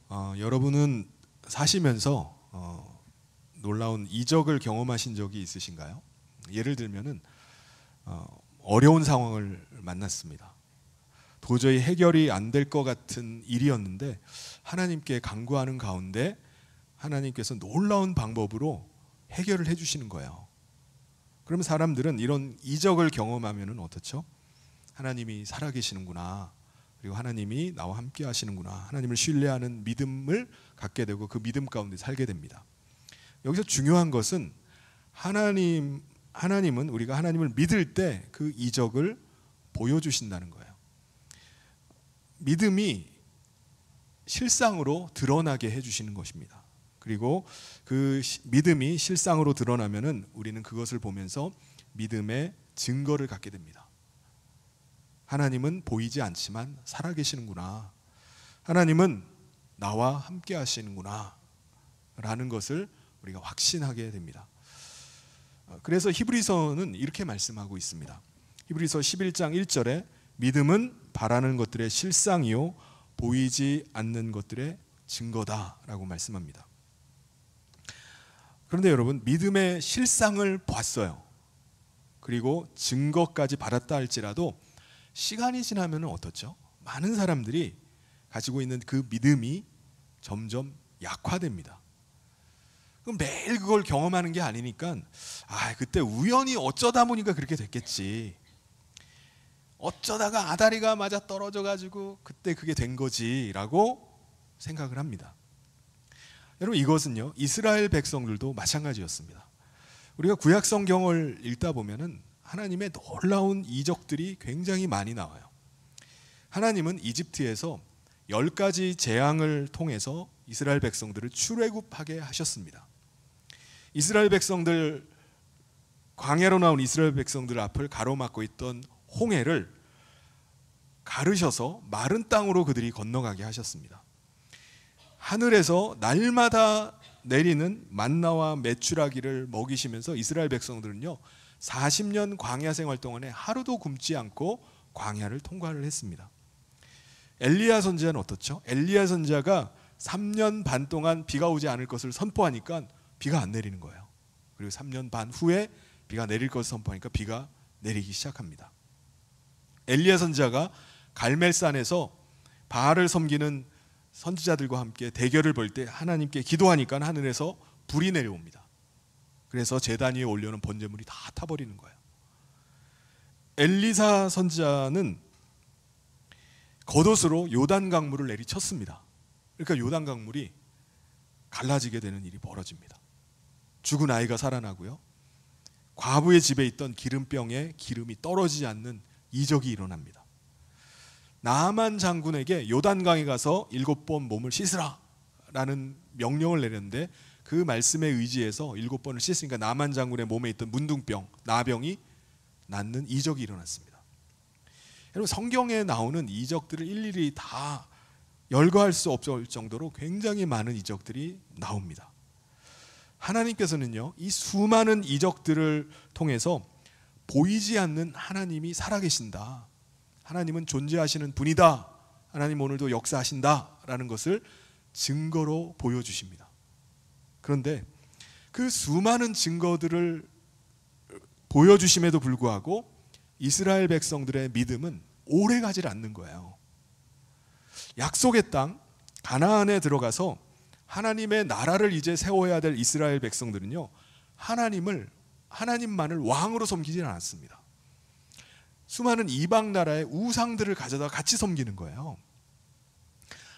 여러분은 사시면서 놀라운 이적을 경험하신 적이 있으신가요? 예를 들면은 어려운 상황을 만났습니다. 도저히 해결이 안 될 것 같은 일이었는데 하나님께 간구하는 가운데 하나님께서 놀라운 방법으로 해결을 해주시는 거예요. 그러면 사람들은 이런 이적을 경험하면은 어떻죠? 하나님이 살아계시는구나, 그리고 하나님이 나와 함께 하시는구나, 하나님을 신뢰하는 믿음을 갖게 되고 그 믿음 가운데 살게 됩니다. 여기서 중요한 것은 하나님은 우리가 하나님을 믿을 때 그 이적을 보여주신다는 거예요. 믿음이 실상으로 드러나게 해주시는 것입니다. 그리고 그 믿음이 실상으로 드러나면은 우리는 그것을 보면서 믿음의 증거를 갖게 됩니다. 하나님은 보이지 않지만 살아계시는구나, 하나님은 나와 함께 하시는구나 라는 것을 우리가 확신하게 됩니다. 그래서 히브리서는 이렇게 말씀하고 있습니다. 히브리서 11장 1절에 믿음은 바라는 것들의 실상이요 보이지 않는 것들의 증거다라고 말씀합니다. 그런데 여러분, 믿음의 실상을 봤어요. 그리고 증거까지 받았다 할지라도 시간이 지나면 어떻죠? 많은 사람들이 가지고 있는 그 믿음이 점점 약화됩니다. 그럼 매일 그걸 경험하는 게 아니니까 그때 우연히 어쩌다 보니까 그렇게 됐겠지, 어쩌다가 아다리가 맞아 떨어져 가지고 그때 그게 된 거지 라고 생각을 합니다. 여러분, 이것은요 이스라엘 백성들도 마찬가지였습니다. 우리가 구약 성경을 읽다 보면은 하나님의 놀라운 이적들이 굉장히 많이 나와요. 하나님은 이집트에서 10가지 재앙을 통해서 이스라엘 백성들을 출애굽하게 하셨습니다. 이스라엘 백성들, 광야로 나온 이스라엘 백성들 앞을 가로막고 있던 홍해를 가르셔서 마른 땅으로 그들이 건너가게 하셨습니다. 하늘에서 날마다 내리는 만나와 메추라기를 먹이시면서 이스라엘 백성들은요 40년 광야 생활 동안에 하루도 굶지 않고 광야를 통과를 했습니다. 엘리야 선지자는 어떻죠? 엘리야 선지자가 3년 반 동안 비가 오지 않을 것을 선포하니까 비가 안 내리는 거예요. 그리고 3년 반 후에 비가 내릴 것을 선포하니까 비가 내리기 시작합니다. 엘리야 선지자가 갈멜산에서 바알을 섬기는 선지자들과 함께 대결을 벌 때 하나님께 기도하니까 하늘에서 불이 내려옵니다. 그래서 제단 위에 올려놓은 번제물이 다 타버리는 거예요. 엘리사 선지자는 겉옷으로 요단 강물을 내리쳤습니다. 그러니까 요단 강물이 갈라지게 되는 일이 벌어집니다. 죽은 아이가 살아나고요, 과부의 집에 있던 기름병에 기름이 떨어지지 않는 이적이 일어납니다. 나아만 장군에게 요단강에 가서 7번 몸을 씻으라 라는 명령을 내렸는데 그 말씀에 의지해서 7번을 씻으니까 나아만 장군의 몸에 있던 문둥병, 나병이 낫는 이적이 일어났습니다. 여러분, 성경에 나오는 이적들을 일일이 다 열거할 수 없을 정도로 굉장히 많은 이적들이 나옵니다. 하나님께서는요 이 수많은 이적들을 통해서 보이지 않는 하나님이 살아계신다, 하나님은 존재하시는 분이다, 하나님 오늘도 역사하신다 라는 것을 증거로 보여주십니다. 그런데 그 수많은 증거들을 보여주심에도 불구하고 이스라엘 백성들의 믿음은 오래가지 않는 거예요. 약속의 땅 가나안에 들어가서 하나님의 나라를 이제 세워야 될 이스라엘 백성들은요 하나님만을 왕으로 섬기지 않았습니다. 수많은 이방 나라의 우상들을 가져다 같이 섬기는 거예요.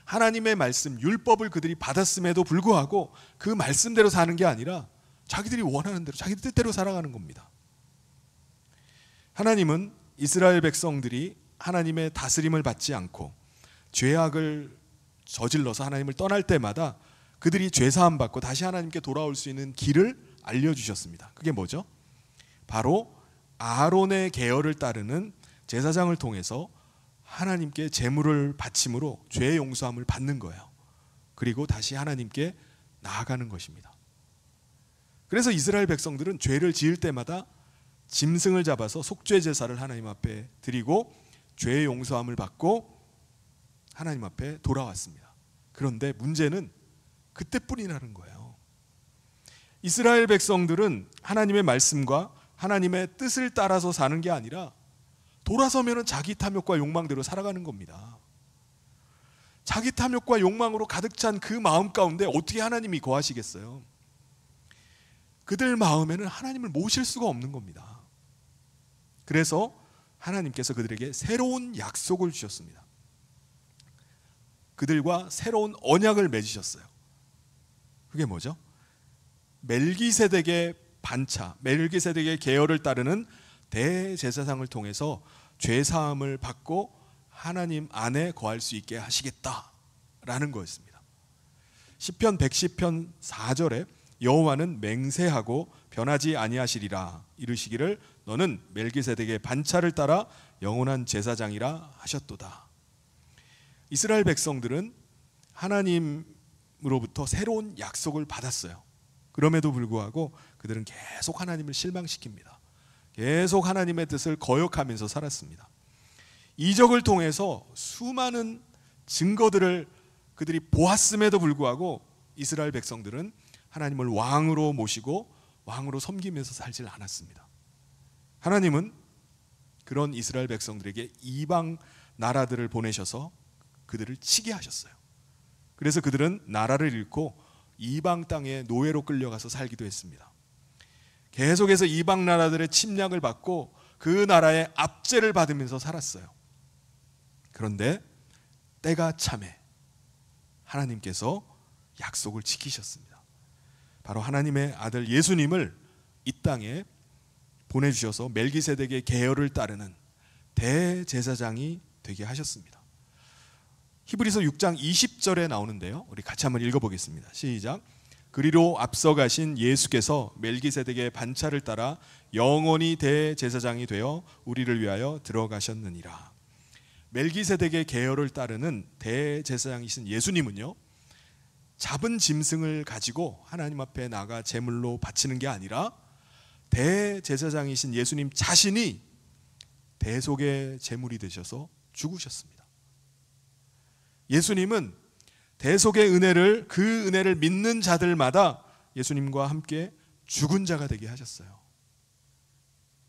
하나님의 말씀, 율법을 그들이 받았음에도 불구하고 그 말씀대로 사는 게 아니라 자기들이 원하는 대로, 자기 뜻대로 살아가는 겁니다. 하나님은 이스라엘 백성들이 하나님의 다스림을 받지 않고 죄악을 저질러서 하나님을 떠날 때마다 그들이 죄사함 받고 다시 하나님께 돌아올 수 있는 길을 알려주셨습니다. 그게 뭐죠? 바로 아론의 계열을 따르는 제사장을 통해서 하나님께 제물을 바침으로 죄 용서함을 받는 거예요. 그리고 다시 하나님께 나아가는 것입니다. 그래서 이스라엘 백성들은 죄를 지을 때마다 짐승을 잡아서 속죄 제사를 하나님 앞에 드리고 죄 용서함을 받고 하나님 앞에 돌아왔습니다. 그런데 문제는 그때뿐이라는 거예요. 이스라엘 백성들은 하나님의 말씀과 하나님의 뜻을 따라서 사는 게 아니라 돌아서면 자기 탐욕과 욕망대로 살아가는 겁니다. 자기 탐욕과 욕망으로 가득 찬 그 마음 가운데 어떻게 하나님이 거하시겠어요? 그들 마음에는 하나님을 모실 수가 없는 겁니다. 그래서 하나님께서 그들에게 새로운 약속을 주셨습니다. 그들과 새로운 언약을 맺으셨어요. 그게 뭐죠? 멜기세덱의 반차, 멜기세덱의 계열을 따르는 대제사장을 통해서 죄사함을 받고 하나님 안에 거할 수 있게 하시겠다라는 거였습니다. 시편 110편 4절에 여호와는 맹세하고 변하지 아니하시리라 이르시기를 너는 멜기세덱의 반차를 따라 영원한 제사장이라 하셨도다. 이스라엘 백성들은 하나님으로부터 새로운 약속을 받았어요. 그럼에도 불구하고 그들은 계속 하나님을 실망시킵니다. 계속 하나님의 뜻을 거역하면서 살았습니다. 이적을 통해서 수많은 증거들을 그들이 보았음에도 불구하고 이스라엘 백성들은 하나님을 왕으로 모시고 왕으로 섬기면서 살질 않았습니다. 하나님은 그런 이스라엘 백성들에게 이방 나라들을 보내셔서 그들을 치게 하셨어요. 그래서 그들은 나라를 잃고 이방 땅에 노예로 끌려가서 살기도 했습니다. 계속해서 이방 나라들의 침략을 받고 그 나라의 압제를 받으면서 살았어요. 그런데 때가 참에 하나님께서 약속을 지키셨습니다. 바로 하나님의 아들 예수님을 이 땅에 보내주셔서 멜기세덱의 계열을 따르는 대제사장이 되게 하셨습니다. 히브리서 6장 20절에 나오는데요, 우리 같이 한번 읽어보겠습니다. 시작. 그리로 앞서 가신 예수께서 멜기세덱의 반차를 따라 영원히 대제사장이 되어 우리를 위하여 들어가셨느니라. 멜기세덱의 계열을 따르는 대제사장이신 예수님은요, 잡은 짐승을 가지고 하나님 앞에 나가 제물로 바치는 게 아니라 대제사장이신 예수님 자신이 대속의 제물이 되셔서 죽으셨습니다. 예수님은 대속의 은혜를, 그 은혜를 믿는 자들마다 예수님과 함께 죽은 자가 되게 하셨어요.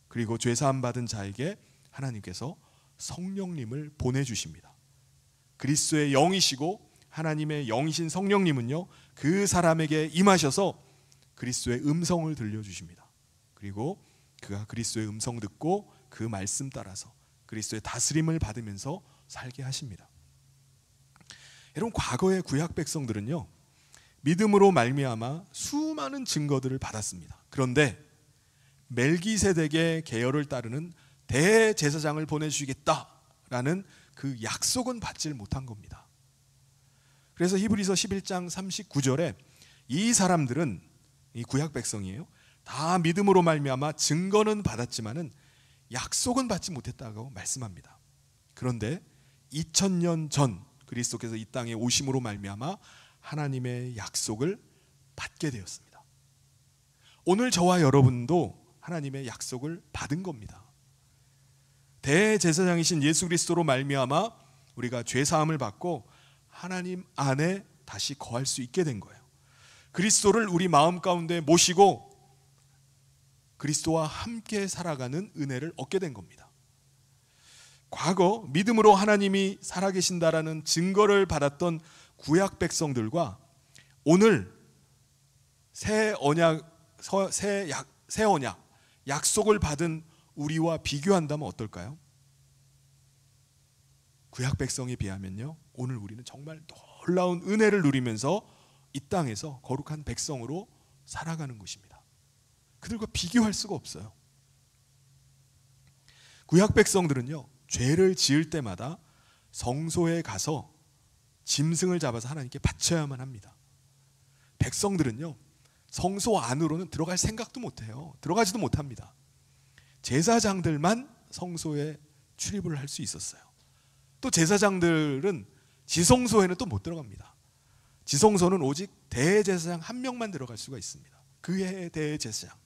그리고 죄사함 받은 자에게 하나님께서 성령님을 보내주십니다. 그리스도의 영이시고 하나님의 영이신 성령님은요, 그 사람에게 임하셔서 그리스도의 음성을 들려주십니다. 그리고 그가 그리스도의 음성 듣고 그 말씀 따라서 그리스도의 다스림을 받으면서 살게 하십니다. 여러분, 과거의 구약 백성들은요, 믿음으로 말미암아 수많은 증거들을 받았습니다. 그런데 멜기세덱의 계열을 따르는 대제사장을 보내주시겠다라는 그 약속은 받질 못한 겁니다. 그래서 히브리서 11장 39절에 이 사람들은, 이 구약 백성이에요, 다 믿음으로 말미암아 증거는 받았지만은 약속은 받지 못했다고 말씀합니다. 그런데 2000년 전 그리스도께서 이 땅에 오심으로 말미암아 하나님의 약속을 받게 되었습니다. 오늘 저와 여러분도 하나님의 약속을 받은 겁니다. 대제사장이신 예수 그리스도로 말미암아 우리가 죄 사함을 받고 하나님 안에 다시 거할 수 있게 된 거예요. 그리스도를 우리 마음 가운데 모시고 그리스도와 함께 살아가는 은혜를 얻게 된 겁니다. 과거 믿음으로 하나님이 살아계신다라는 증거를 받았던 구약 백성들과 오늘 새 언약, 약속을 받은 우리와 비교한다면 어떨까요? 구약 백성에 비하면요, 오늘 우리는 정말 놀라운 은혜를 누리면서 이 땅에서 거룩한 백성으로 살아가는 것입니다. 그들과 비교할 수가 없어요. 구약 백성들은요, 죄를 지을 때마다 성소에 가서 짐승을 잡아서 하나님께 바쳐야만 합니다. 백성들은요, 성소 안으로는 들어갈 생각도 못해요. 들어가지도 못합니다. 제사장들만 성소에 출입을 할 수 있었어요. 또 제사장들은 지성소에는 또 못 들어갑니다. 지성소는 오직 대제사장 한 명만 들어갈 수가 있습니다. 그의 대제사장.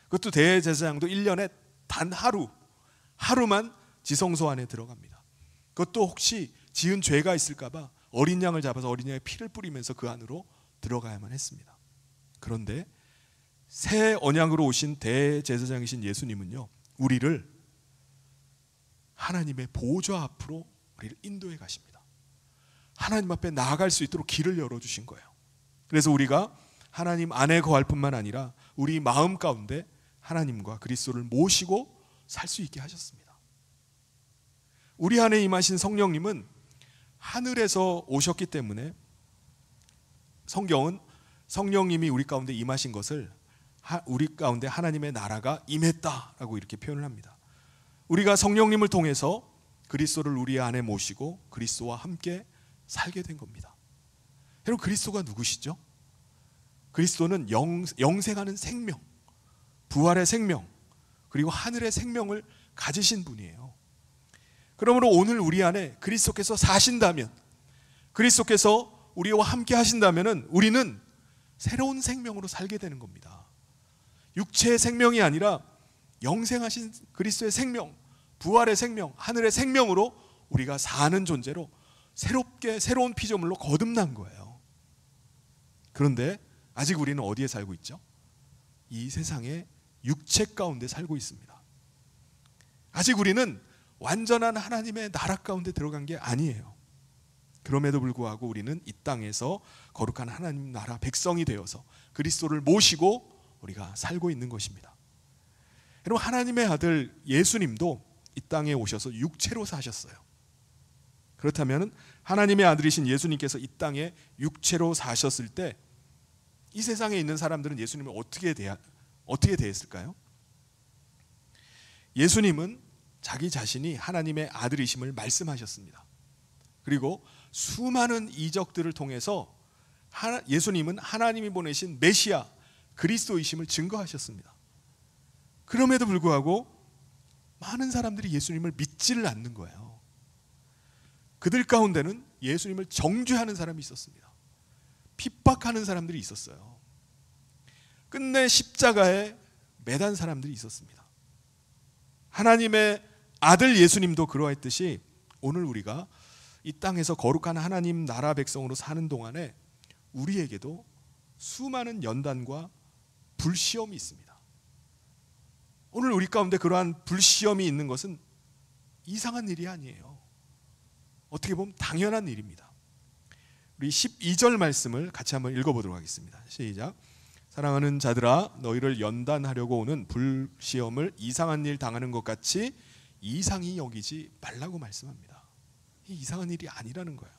그것도 대제사장도 1년에 단 하루만 지성소 안에 들어갑니다. 그것도 혹시 지은 죄가 있을까 봐 어린 양을 잡아서 어린 양의 피를 뿌리면서 그 안으로 들어가야만 했습니다. 그런데 새 언약으로 오신 대제사장이신 예수님은요, 우리를 하나님의 보좌 앞으로 우리를 인도해 가십니다. 하나님 앞에 나아갈 수 있도록 길을 열어주신 거예요. 그래서 우리가 하나님 안에 거할 뿐만 아니라 우리 마음 가운데 하나님과 그리스도를 모시고 살 수 있게 하셨습니다. 우리 안에 임하신 성령님은 하늘에서 오셨기 때문에 성경은 성령님이 우리 가운데 임하신 것을 우리 가운데 하나님의 나라가 임했다라고 이렇게 표현을 합니다. 우리가 성령님을 통해서 그리스도를 우리 안에 모시고 그리스도와 함께 살게 된 겁니다. 여러분, 그리스도가 누구시죠? 그리스도는 영생하는 생명, 부활의 생명, 그리고 하늘의 생명을 가지신 분이에요. 그러므로 오늘 우리 안에 그리스도께서 사신다면, 그리스도께서 우리와 함께 하신다면 우리는 새로운 생명으로 살게 되는 겁니다. 육체의 생명이 아니라 영생하신 그리스도의 생명, 부활의 생명, 하늘의 생명으로 우리가 사는 존재로 새로운 피조물로 거듭난 거예요. 그런데 아직 우리는 어디에 살고 있죠? 이 세상의 육체 가운데 살고 있습니다. 아직 우리는 완전한 하나님의 나라 가운데 들어간 게 아니에요. 그럼에도 불구하고 우리는 이 땅에서 거룩한 하나님 나라 백성이 되어서 그리스도를 모시고 우리가 살고 있는 것입니다. 여러분, 하나님의 아들 예수님도 이 땅에 오셔서 육체로 사셨어요. 그렇다면 하나님의 아들이신 예수님께서 이 땅에 육체로 사셨을 때 이 세상에 있는 사람들은 예수님을 어떻게 대했을까요? 예수님은 자기 자신이 하나님의 아들이심을 말씀하셨습니다. 그리고 수많은 이적들을 통해서 예수님은 하나님이 보내신 메시아 그리스도이심을 증거하셨습니다. 그럼에도 불구하고 많은 사람들이 예수님을 믿지를 않는 거예요. 그들 가운데는 예수님을 정죄하는 사람이 있었습니다. 핍박하는 사람들이 있었어요. 끝내 십자가에 매단 사람들이 있었습니다. 하나님의 아들 예수님도 그러했듯이 오늘 우리가 이 땅에서 거룩한 하나님 나라 백성으로 사는 동안에 우리에게도 수많은 연단과 불시험이 있습니다. 오늘 우리 가운데 그러한 불시험이 있는 것은 이상한 일이 아니에요. 어떻게 보면 당연한 일입니다. 우리 12절 말씀을 같이 한번 읽어보도록 하겠습니다. 시작. 사랑하는 자들아, 너희를 연단하려고 오는 불시험을 이상한 일 당하는 것 같이 이상히 여기지 말라고 말씀합니다. 이상한 일이 아니라는 거예요.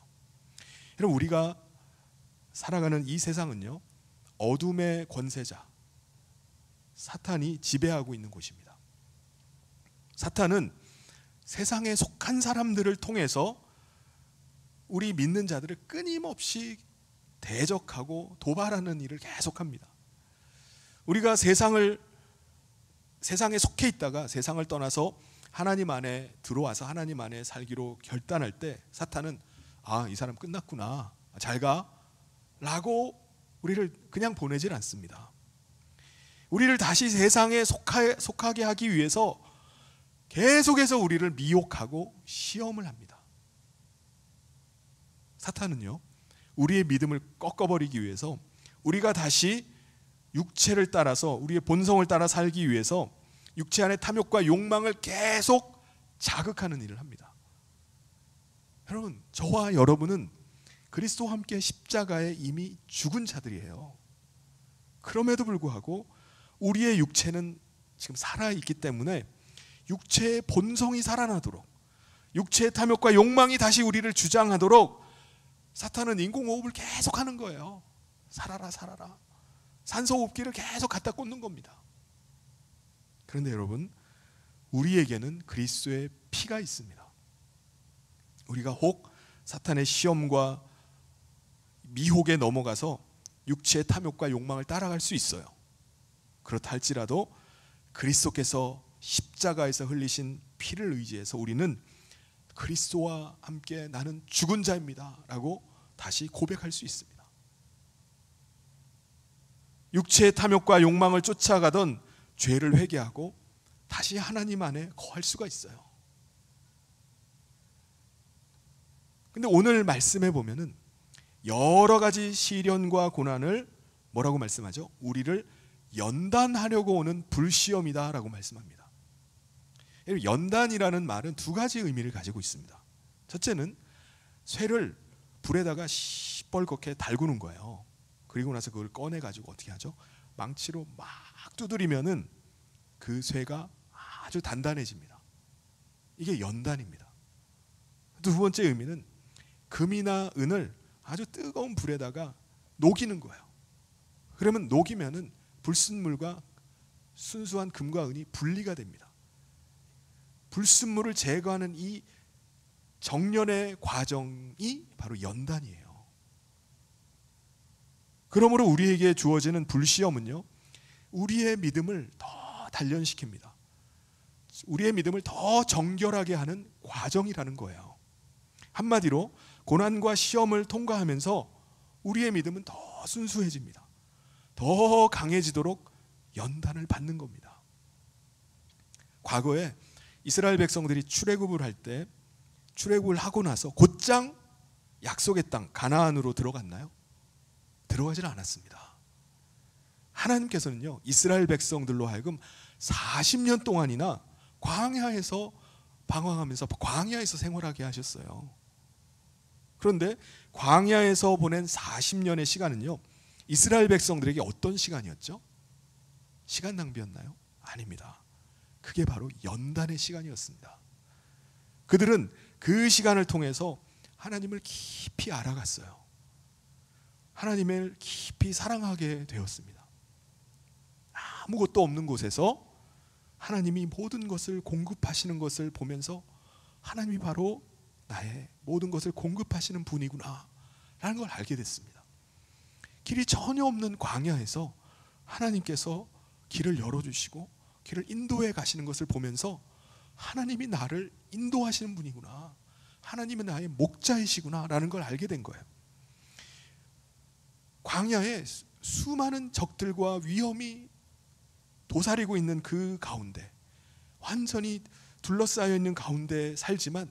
여러분, 우리가 살아가는 이 세상은요, 어둠의 권세자 사탄이 지배하고 있는 곳입니다. 사탄은 세상에 속한 사람들을 통해서 우리 믿는 자들을 끊임없이 대적하고 도발하는 일을 계속합니다. 우리가 세상에 속해 있다가 세상을 떠나서 하나님 안에 들어와서 하나님 안에 살기로 결단할 때 사탄은 이 사람 끝났구나, 잘 가 라고 우리를 그냥 보내질 않습니다. 우리를 다시 세상에 속하게 하기 위해서 계속해서 우리를 미혹하고 시험을 합니다. 사탄은요, 우리의 믿음을 꺾어버리기 위해서 우리가 다시 육체를 따라서 우리의 본성을 따라 살기 위해서 육체 안의 탐욕과 욕망을 계속 자극하는 일을 합니다. 여러분, 저와 여러분은 그리스도와 함께 십자가에 이미 죽은 자들이에요. 그럼에도 불구하고 우리의 육체는 지금 살아있기 때문에 육체의 본성이 살아나도록, 육체의 탐욕과 욕망이 다시 우리를 주장하도록 사탄은 인공호흡을 계속 하는 거예요. 살아라 살아라, 산소호흡기를 계속 갖다 꽂는 겁니다. 그런데 여러분, 우리에게는 그리스도의 피가 있습니다. 우리가 혹 사탄의 시험과 미혹에 넘어가서 육체의 탐욕과 욕망을 따라갈 수 있어요. 그렇다 할지라도 그리스도께서 십자가에서 흘리신 피를 의지해서 우리는 그리스도와 함께 나는 죽은 자입니다 라고 다시 고백할 수 있습니다. 육체의 탐욕과 욕망을 쫓아가던 죄를 회개하고 다시 하나님 안에 거할 수가 있어요. 근데 오늘 말씀해 보면은 여러 가지 시련과 고난을 뭐라고 말씀하죠? 우리를 연단하려고 오는 불시험이다라고 말씀합니다. 연단이라는 말은 두 가지 의미를 가지고 있습니다. 첫째는 쇠를 불에다가 시뻘겋게 달구는 거예요. 그리고 나서 그걸 꺼내 가지고 어떻게 하죠? 망치로 막 두드리면은 그 쇠가 아주 단단해집니다. 이게 연단입니다. 두 번째 의미는 금이나 은을 아주 뜨거운 불에다가 녹이는 거예요. 그러면 녹이면은 불순물과 순수한 금과 은이 분리가 됩니다. 불순물을 제거하는 이 정련의 과정이 바로 연단이에요. 그러므로 우리에게 주어지는 불시험은요, 우리의 믿음을 더 단련시킵니다. 우리의 믿음을 더 정결하게 하는 과정이라는 거예요. 한마디로 고난과 시험을 통과하면서 우리의 믿음은 더 순수해집니다. 더 강해지도록 연단을 받는 겁니다. 과거에 이스라엘 백성들이 출애굽을 할 때 출애굽을 하고 나서 곧장 약속의 땅 가나안으로 들어갔나요? 들어가질 않았습니다. 하나님께서는요, 이스라엘 백성들로 하여금 40년 동안이나 광야에서 방황하면서 광야에서 생활하게 하셨어요. 그런데 광야에서 보낸 40년의 시간은요, 이스라엘 백성들에게 어떤 시간이었죠? 시간 낭비였나요? 아닙니다. 그게 바로 연단의 시간이었습니다. 그들은 그 시간을 통해서 하나님을 깊이 알아갔어요. 하나님을 깊이 사랑하게 되었습니다. 아무것도 없는 곳에서 하나님이 모든 것을 공급하시는 것을 보면서 하나님이 바로 나의 모든 것을 공급하시는 분이구나 라는 걸 알게 됐습니다. 길이 전혀 없는 광야에서 하나님께서 길을 열어주시고 길을 인도해 가시는 것을 보면서 하나님이 나를 인도하시는 분이구나, 하나님은 나의 목자이시구나 라는 걸 알게 된 거예요. 광야에 수많은 적들과 위험이 도사리고 있는 그 가운데, 완전히 둘러싸여 있는 가운데 살지만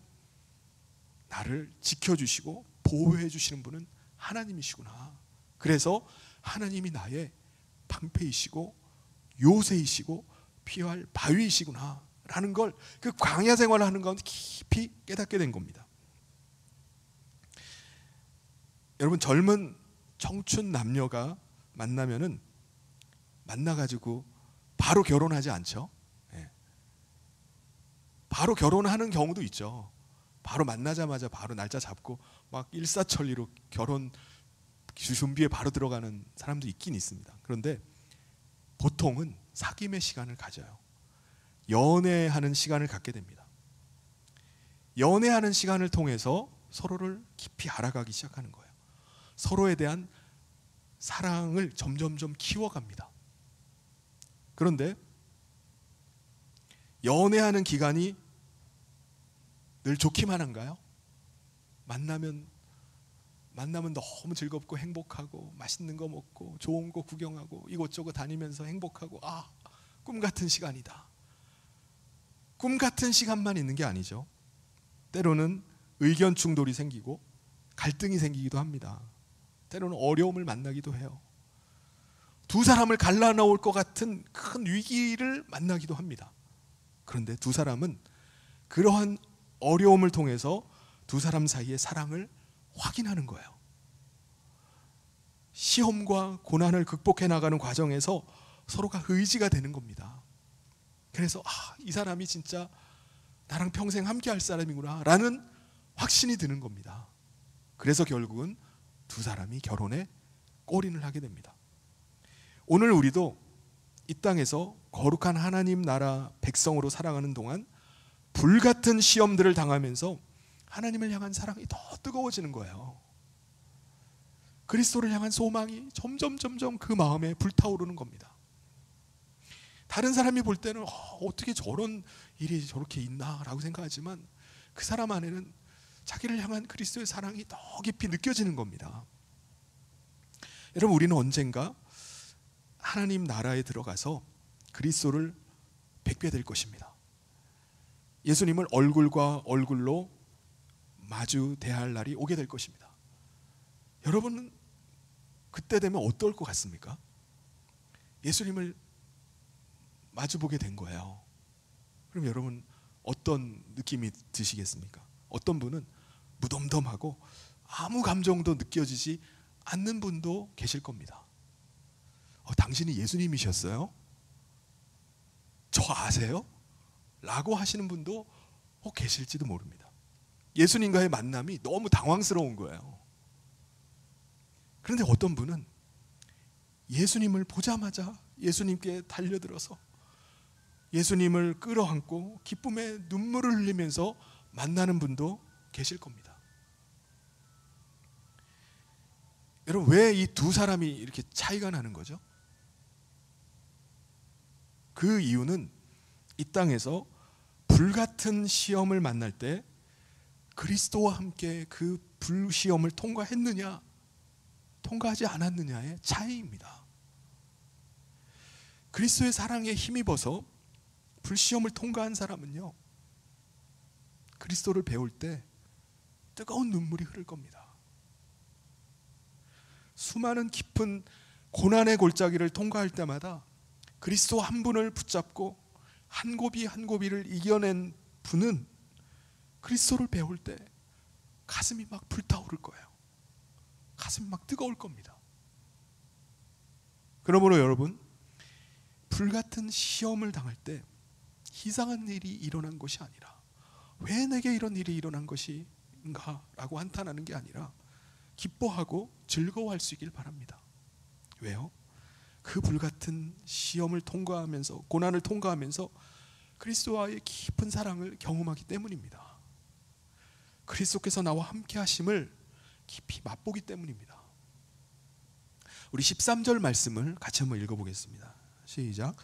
나를 지켜주시고 보호해 주시는 분은 하나님이시구나. 그래서 하나님이 나의 방패이시고 요새이시고 피할 바위이시구나 라는 걸 그 광야 생활을 하는 가운데 깊이 깨닫게 된 겁니다. 여러분, 젊은 청춘 남녀가 만나면은 만나가지고 바로 결혼하지 않죠. 바로 결혼하는 경우도 있죠. 바로 만나자마자 바로 날짜 잡고 막 일사천리로 결혼 준비에 바로 들어가는 사람도 있긴 있습니다. 그런데 보통은 사귐의 시간을 가져요. 연애하는 시간을 갖게 됩니다. 연애하는 시간을 통해서 서로를 깊이 알아가기 시작하는 거예요. 서로에 대한 사랑을 점점점 키워갑니다. 그런데 연애하는 기간이 늘 좋기만 한가요? 만나면 너무 즐겁고 행복하고 맛있는 거 먹고 좋은 거 구경하고 이곳저곳 다니면서 행복하고 꿈 같은 시간이다. 꿈 같은 시간만 있는 게 아니죠. 때로는 의견 충돌이 생기고 갈등이 생기기도 합니다. 때로는 어려움을 만나기도 해요. 두 사람을 갈라놓을 것 같은 큰 위기를 만나기도 합니다. 그런데 두 사람은 그러한 어려움을 통해서 두 사람 사이의 사랑을 확인하는 거예요. 시험과 고난을 극복해 나가는 과정에서 서로가 의지가 되는 겁니다. 그래서 이 사람이 진짜 나랑 평생 함께 할 사람이구나 라는 확신이 드는 겁니다. 그래서 결국은 두 사람이 결혼에 골인을 하게 됩니다. 오늘 우리도 이 땅에서 거룩한 하나님 나라 백성으로 살아가는 동안 불같은 시험들을 당하면서 하나님을 향한 사랑이 더 뜨거워지는 거예요. 그리스도를 향한 소망이 점점 그 마음에 불타오르는 겁니다. 다른 사람이 볼 때는 어떻게 저런 일이 저렇게 있나 라고 생각하지만 그 사람 안에는 자기를 향한 그리스도의 사랑이 더 깊이 느껴지는 겁니다. 여러분, 우리는 언젠가 하나님 나라에 들어가서 그리스도를 뵙게 될 것입니다. 예수님을 얼굴과 얼굴로 마주 대할 날이 오게 될 것입니다. 여러분은 그때 되면 어떨 것 같습니까? 예수님을 마주보게 된 거예요. 그럼 여러분 어떤 느낌이 드시겠습니까? 어떤 분은 무덤덤하고 아무 감정도 느껴지지 않는 분도 계실 겁니다. 당신이 예수님이셨어요? 저 아세요? 라고 하시는 분도 계실지도 모릅니다. 예수님과의 만남이 너무 당황스러운 거예요. 그런데 어떤 분은 예수님을 보자마자 예수님께 달려들어서 예수님을 끌어안고 기쁨의 눈물을 흘리면서 만나는 분도 계실 겁니다. 여러분, 왜 이 두 사람이 이렇게 차이가 나는 거죠? 그 이유는 이 땅에서 불같은 시험을 만날 때 그리스도와 함께 그 불시험을 통과했느냐 통과하지 않았느냐의 차이입니다. 그리스도의 사랑에 힘입어서 불시험을 통과한 사람은요, 그리스도를 배울 때 뜨거운 눈물이 흐를 겁니다. 수많은 깊은 고난의 골짜기를 통과할 때마다 그리스도 한 분을 붙잡고 한 고비 한 고비를 이겨낸 분은 그리스도를 배울 때 가슴이 막 불타오를 거예요. 가슴이 막 뜨거울 겁니다. 그러므로 여러분, 불같은 시험을 당할 때 이상한 일이 일어난 것이 아니라, 왜 내게 이런 일이 일어난 것인가 라고 한탄하는 게 아니라 기뻐하고 즐거워할 수 있길 바랍니다. 왜요? 그 불같은 시험을 통과하면서, 고난을 통과하면서 그리스도와의 깊은 사랑을 경험하기 때문입니다. 그리스도께서 나와 함께 하심을 깊이 맛보기 때문입니다. 우리 13절 말씀을 같이 한번 읽어보겠습니다. 시작.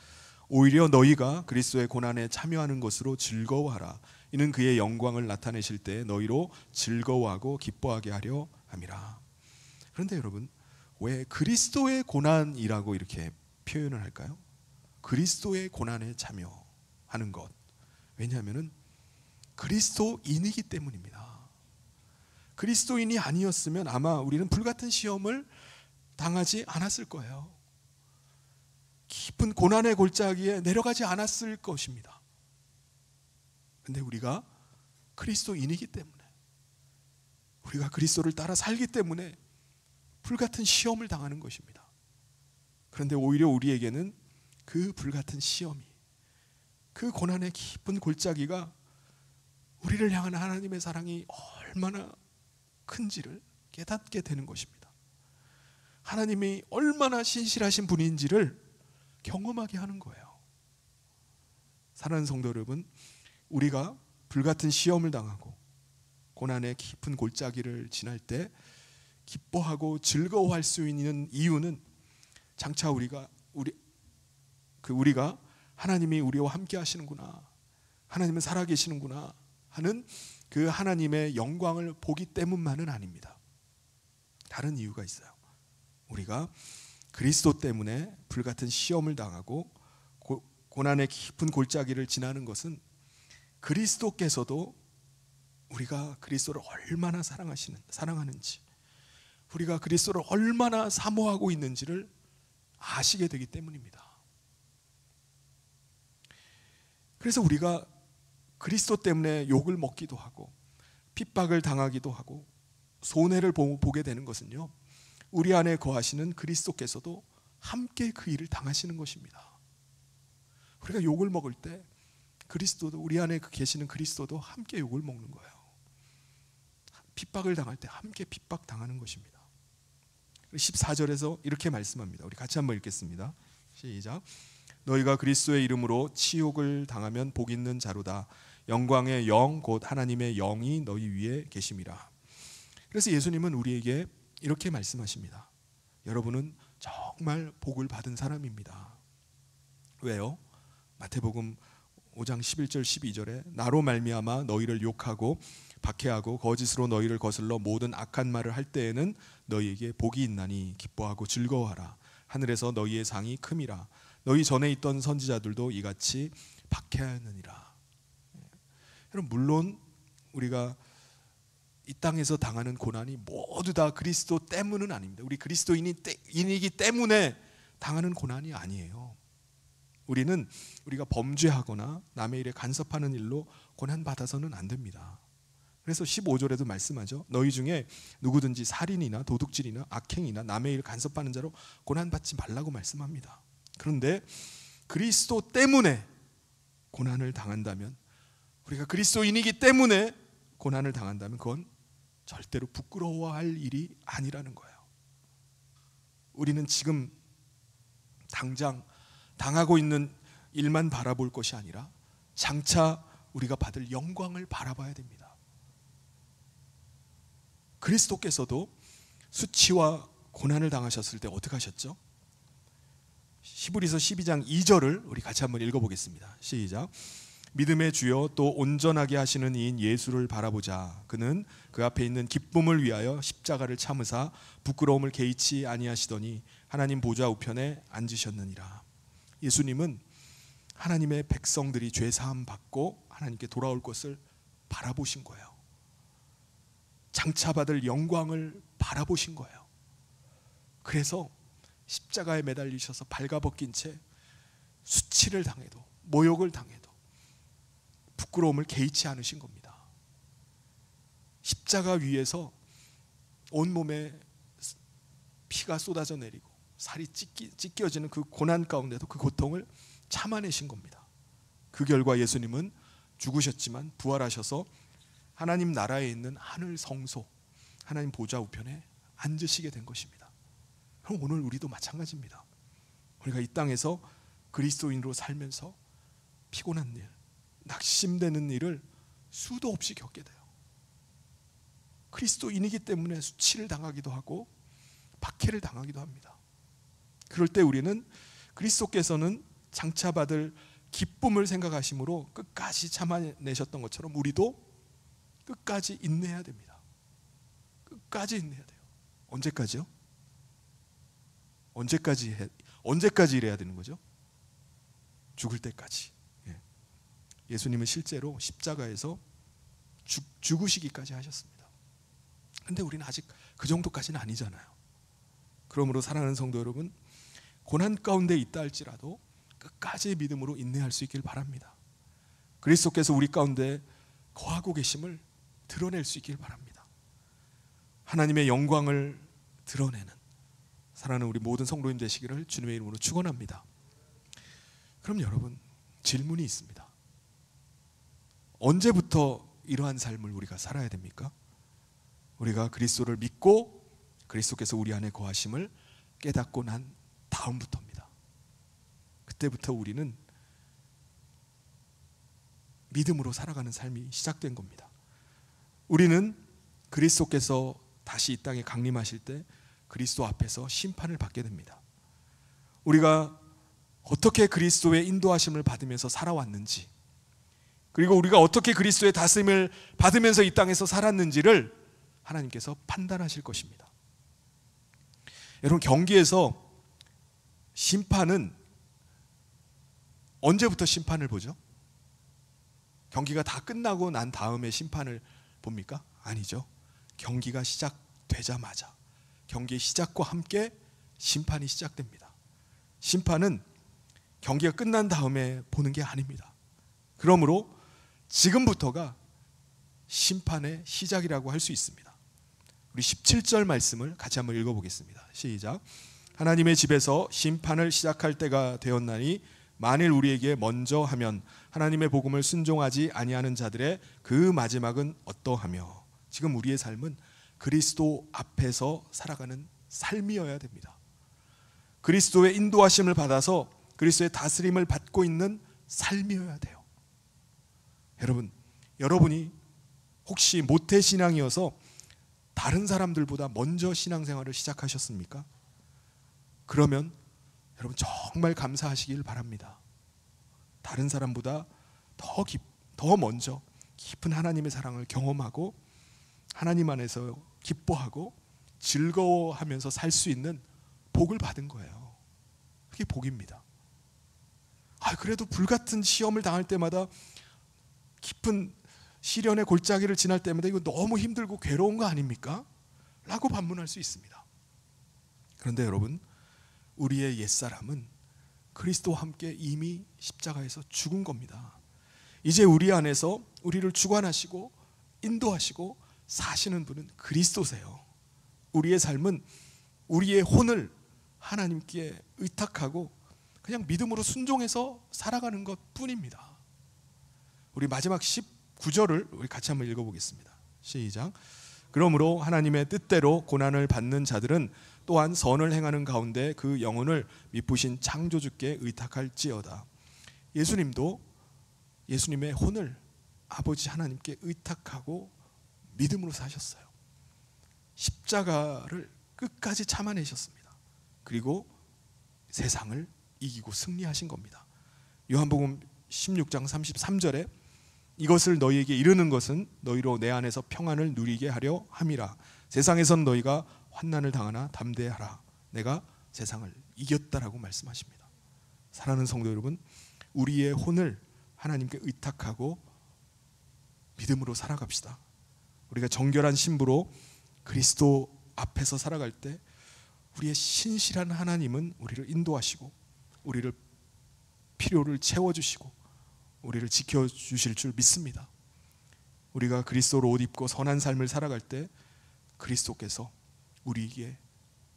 오히려 너희가 그리스도의 고난에 참여하는 것으로 즐거워하라. 이는 그의 영광을 나타내실 때 너희로 즐거워하고 기뻐하게 하려 함이라. 그런데 여러분, 왜 그리스도의 고난이라고 이렇게 표현을 할까요? 그리스도의 고난에 참여하는 것. 왜냐하면 그리스도인이기 때문입니다. 그리스도인이 아니었으면 아마 우리는 불같은 시험을 당하지 않았을 거예요. 깊은 고난의 골짜기에 내려가지 않았을 것입니다. 그런데 우리가 그리스도인이기 때문에, 우리가 그리스도를 따라 살기 때문에 불같은 시험을 당하는 것입니다. 그런데 오히려 우리에게는 그 불같은 시험이, 그 고난의 깊은 골짜기가 우리를 향한 하나님의 사랑이 얼마나 큰지를 깨닫게 되는 것입니다. 하나님이 얼마나 신실하신 분인지를 경험하게 하는 거예요. 사랑하는 성도 여러분, 우리가 불같은 시험을 당하고 고난의 깊은 골짜기를 지날 때 기뻐하고 즐거워할 수 있는 이유는 장차 우리가 하나님이 우리와 함께 하시는구나, 하나님은 살아계시는구나 하는 그 하나님의 영광을 보기 때문만은 아닙니다. 다른 이유가 있어요. 우리가 그리스도 때문에 불같은 시험을 당하고 고난의 깊은 골짜기를 지나는 것은 그리스도께서도 우리가 그리스도를 얼마나 사랑하는지, 우리가 그리스도를 얼마나 사모하고 있는지를 아시게 되기 때문입니다. 그래서 우리가 그리스도 때문에 욕을 먹기도 하고 핍박을 당하기도 하고 손해를 보게 되는 것은요, 우리 안에 거하시는 그리스도께서도 함께 그 일을 당하시는 것입니다. 우리가 욕을 먹을 때 그리스도도, 우리 안에 계시는 그리스도도 함께 욕을 먹는 거예요. 핍박을 당할 때 함께 핍박 당하는 것입니다. 14절에서 이렇게 말씀합니다. 우리 같이 한번 읽겠습니다. 시작. 너희가 그리스도의 이름으로 치욕을 당하면 복 있는 자로다. 영광의 영 곧 하나님의 영이 너희 위에 계심이라. 그래서 예수님은 우리에게 이렇게 말씀하십니다. 여러분은 정말 복을 받은 사람입니다. 왜요? 마태복음 5장 11절 12절에 나로 말미암아 너희를 욕하고 박해하고 거짓으로 너희를 거슬러 모든 악한 말을 할 때에는 너희에게 복이 있나니 기뻐하고 즐거워하라. 하늘에서 너희의 상이 큼이라. 너희 전에 있던 선지자들도 이같이 박해하였느니라. 여러분, 물론 우리가 이 땅에서 당하는 고난이 모두 다 그리스도 때문은 아닙니다. 우리 그리스도인이기 때문에 당하는 고난이 아니에요. 우리가 범죄하거나 남의 일에 간섭하는 일로 고난받아서는 안 됩니다. 그래서 15절에도 말씀하죠. 너희 중에 누구든지 살인이나 도둑질이나 악행이나 남의 일 간섭하는 자로 고난받지 말라고 말씀합니다. 그런데 그리스도 때문에 고난을 당한다면, 우리가 그리스도인이기 때문에 고난을 당한다면 그건 절대로 부끄러워할 일이 아니라는 거예요. 우리는 지금 당장 당하고 있는 일만 바라볼 것이 아니라 장차 우리가 받을 영광을 바라봐야 됩니다. 그리스도께서도 수치와 고난을 당하셨을 때 어떻게 하셨죠? 히브리서 12장 2절을 우리 같이 한번 읽어보겠습니다. 시작. 믿음의 주여 또 온전하게 하시는 이인 예수를 바라보자. 그는 그 앞에 있는 기쁨을 위하여 십자가를 참으사 부끄러움을 개의치 아니하시더니 하나님 보좌 우편에 앉으셨느니라. 예수님은 하나님의 백성들이 죄 사함 받고 하나님께 돌아올 것을 바라보신 거예요. 장차 받을 영광을 바라보신 거예요. 그래서 십자가에 매달리셔서 발가벗긴 채 수치를 당해도 모욕을 당해도 부끄러움을 개의치 않으신 겁니다. 십자가 위에서 온몸에 피가 쏟아져 내리고 살이 찢겨지는 그 고난 가운데도 그 고통을 참아내신 겁니다. 그 결과 예수님은 죽으셨지만 부활하셔서 하나님 나라에 있는 하늘 성소, 하나님 보좌 우편에 앉으시게 된 것입니다. 그럼 오늘 우리도 마찬가지입니다. 우리가 이 땅에서 그리스도인으로 살면서 피곤한 일, 낙심되는 일을 수도 없이 겪게 돼요. 그리스도인이기 때문에 수치를 당하기도 하고 박해를 당하기도 합니다. 그럴 때 우리는 그리스도께서는 장차 받을 기쁨을 생각하심으로 끝까지 참아내셨던 것처럼 우리도 끝까지 인내해야 됩니다. 끝까지 인내해야 돼요. 언제까지요? 언제까지 이래야 되는 거죠? 죽을 때까지. 예수님은 실제로 십자가에서 죽으시기까지 하셨습니다. 근데 우리는 아직 그 정도까지는 아니잖아요. 그러므로 사랑하는 성도 여러분, 고난 가운데 있다 할지라도 끝까지 믿음으로 인내할 수 있길 바랍니다. 그리스도께서 우리 가운데 거하고 계심을 드러낼 수 있길 바랍니다. 하나님의 영광을 드러내는 사랑하는 우리 모든 성도님 되시기를 주님의 이름으로 축원합니다. 그럼 여러분, 질문이 있습니다. 언제부터 이러한 삶을 우리가 살아야 됩니까? 우리가 그리스도를 믿고 그리스도께서 우리 안에 거하심을 깨닫고 난 다음부터입니다. 그때부터 우리는 믿음으로 살아가는 삶이 시작된 겁니다. 우리는 그리스도께서 다시 이 땅에 강림하실 때 그리스도 앞에서 심판을 받게 됩니다. 우리가 어떻게 그리스도의 인도하심을 받으면서 살아왔는지, 그리고 우리가 어떻게 그리스도의 다스림을 받으면서 이 땅에서 살았는지를 하나님께서 판단하실 것입니다. 여러분, 경기에서 심판은 언제부터 심판을 보죠? 경기가 다 끝나고 난 다음에 심판을 봅니까? 아니죠. 경기가 시작되자마자, 경기의 시작과 함께 심판이 시작됩니다. 심판은 경기가 끝난 다음에 보는 게 아닙니다. 그러므로 지금부터가 심판의 시작이라고 할 수 있습니다. 우리 17절 말씀을 같이 한번 읽어보겠습니다. 시작. 하나님의 집에서 심판을 시작할 때가 되었나니 만일 우리에게 먼저 하면 하나님의 복음을 순종하지 아니하는 자들의 그 마지막은 어떠하며. 지금 우리의 삶은 그리스도 앞에서 살아가는 삶이어야 됩니다. 그리스도의 인도하심을 받아서 그리스도의 다스림을 받고 있는 삶이어야 돼요. 여러분이 혹시 모태신앙이어서 다른 사람들보다 먼저 신앙생활을 시작하셨습니까? 그러면 여러분 정말 감사하시길 바랍니다. 다른 사람보다 더 먼저 깊은 하나님의 사랑을 경험하고 하나님 안에서 기뻐하고 즐거워하면서 살 수 있는 복을 받은 거예요. 그게 복입니다. 그래도 불같은 시험을 당할 때마다 깊은 시련의 골짜기를 지날 때마다 이거 너무 힘들고 괴로운 거 아닙니까? 라고 반문할 수 있습니다. 그런데 여러분, 우리의 옛사람은 그리스도와 함께 이미 십자가에서 죽은 겁니다. 이제 우리 안에서 우리를 주관하시고 인도하시고 사시는 분은 그리스도세요. 우리의 삶은 우리의 혼을 하나님께 의탁하고 그냥 믿음으로 순종해서 살아가는 것 뿐입니다. 우리 마지막 19절을 우리 같이 한번 읽어보겠습니다. 시작. 그러므로 하나님의 뜻대로 고난을 받는 자들은 또한 선을 행하는 가운데 그 영혼을 미쁘신 창조주께 의탁할지어다. 예수님도 예수님의 혼을 아버지 하나님께 의탁하고 믿음으로 사셨어요. 십자가를 끝까지 참아내셨습니다. 그리고 세상을 이기고 승리하신 겁니다. 요한복음 16장 33절에 이것을 너희에게 이르는 것은 너희로 내 안에서 평안을 누리게 하려 함이라. 세상에선 너희가 환난을 당하나 담대하라. 내가 세상을 이겼다라고 말씀하십니다. 사랑하는 성도 여러분, 우리의 혼을 하나님께 의탁하고 믿음으로 살아갑시다. 우리가 정결한 신부로 그리스도 앞에서 살아갈 때 우리의 신실한 하나님은 우리를 인도하시고 우리를 필요를 채워주시고 우리를 지켜주실 줄 믿습니다. 우리가 그리스도로 옷 입고 선한 삶을 살아갈 때 그리스도께서 우리에게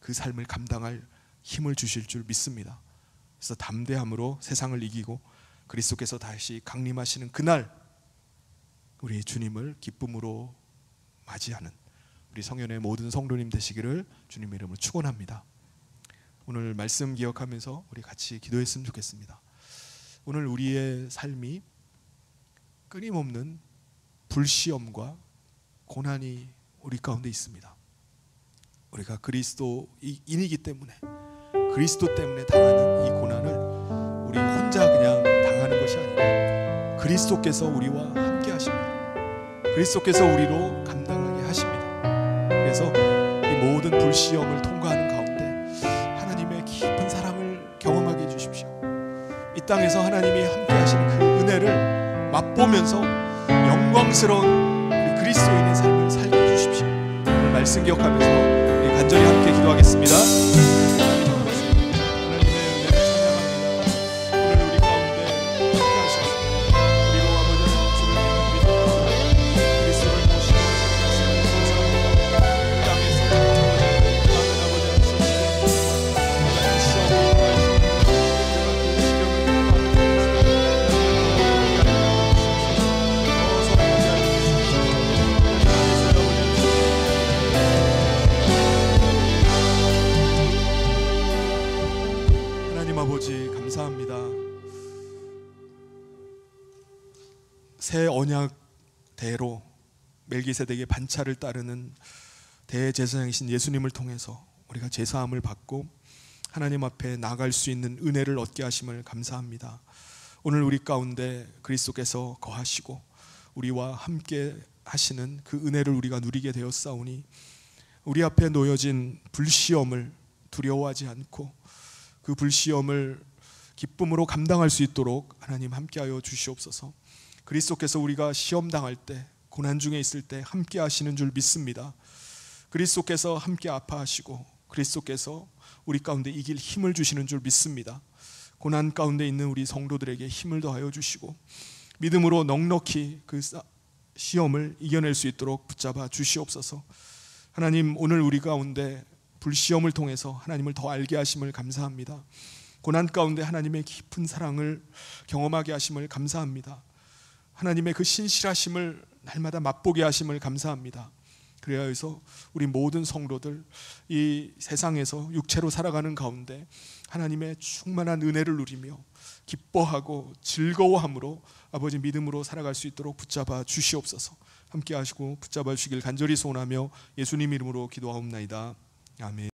그 삶을 감당할 힘을 주실 줄 믿습니다. 그래서 담대함으로 세상을 이기고 그리스도께서 다시 강림하시는 그날 우리 주님을 기쁨으로 맞이하는 우리 성현의 모든 성도님 되시기를 주님의 이름으로 축원합니다. 오늘 말씀 기억하면서 우리 같이 기도했으면 좋겠습니다. 오늘 우리의 삶이 끊임없는 불시험과 고난이 우리 가운데 있습니다. 우리가 그리스도인이기 때문에 그리스도 때문에 당하는 이 고난을 우리 혼자 그냥 당하는 것이 아니라 그리스도께서 우리와 함께 하십니다. 그리스도께서 우리로 감당하게 하십니다. 그래서 이 모든 불시험을 통과하는 가운데 하나님의 깊은 사랑을 경험하게 해주십시오. 이 땅에서 하나님이 함께 하시는 그 은혜를 맛보면서 영광스러운 우리 그리스도인의 삶을 살게 해주십시오. 오늘 말씀 기억하면서 우리 간절히 함께 기도하겠습니다. 감사합니다. 새 언약대로 멜기세덱의 반차를 따르는 대제사장이신 예수님을 통해서 우리가 제사함을 받고 하나님 앞에 나갈 수 있는 은혜를 얻게 하심을 감사합니다. 오늘 우리 가운데 그리스도께서 거하시고 우리와 함께 하시는 그 은혜를 우리가 누리게 되었사오니 우리 앞에 놓여진 불시험을 두려워하지 않고 그 불시험을 기쁨으로 감당할 수 있도록 하나님 함께하여 주시옵소서. 그리스도께서 우리가 시험당할 때 고난 중에 있을 때 함께 하시는 줄 믿습니다. 그리스도께서 함께 아파하시고 그리스도께서 우리 가운데 이길 힘을 주시는 줄 믿습니다. 고난 가운데 있는 우리 성도들에게 힘을 더하여 주시고 믿음으로 넉넉히 그 시험을 이겨낼 수 있도록 붙잡아 주시옵소서. 하나님, 오늘 우리 가운데 불시험을 통해서 하나님을 더 알게 하심을 감사합니다. 고난 가운데 하나님의 깊은 사랑을 경험하게 하심을 감사합니다. 하나님의 그 신실하심을 날마다 맛보게 하심을 감사합니다. 그래야 해서 우리 모든 성도들 이 세상에서 육체로 살아가는 가운데 하나님의 충만한 은혜를 누리며 기뻐하고 즐거워함으로 아버지 믿음으로 살아갈 수 있도록 붙잡아 주시옵소서. 함께 하시고 붙잡아 주시길 간절히 소원하며 예수님 이름으로 기도하옵나이다. 아멘.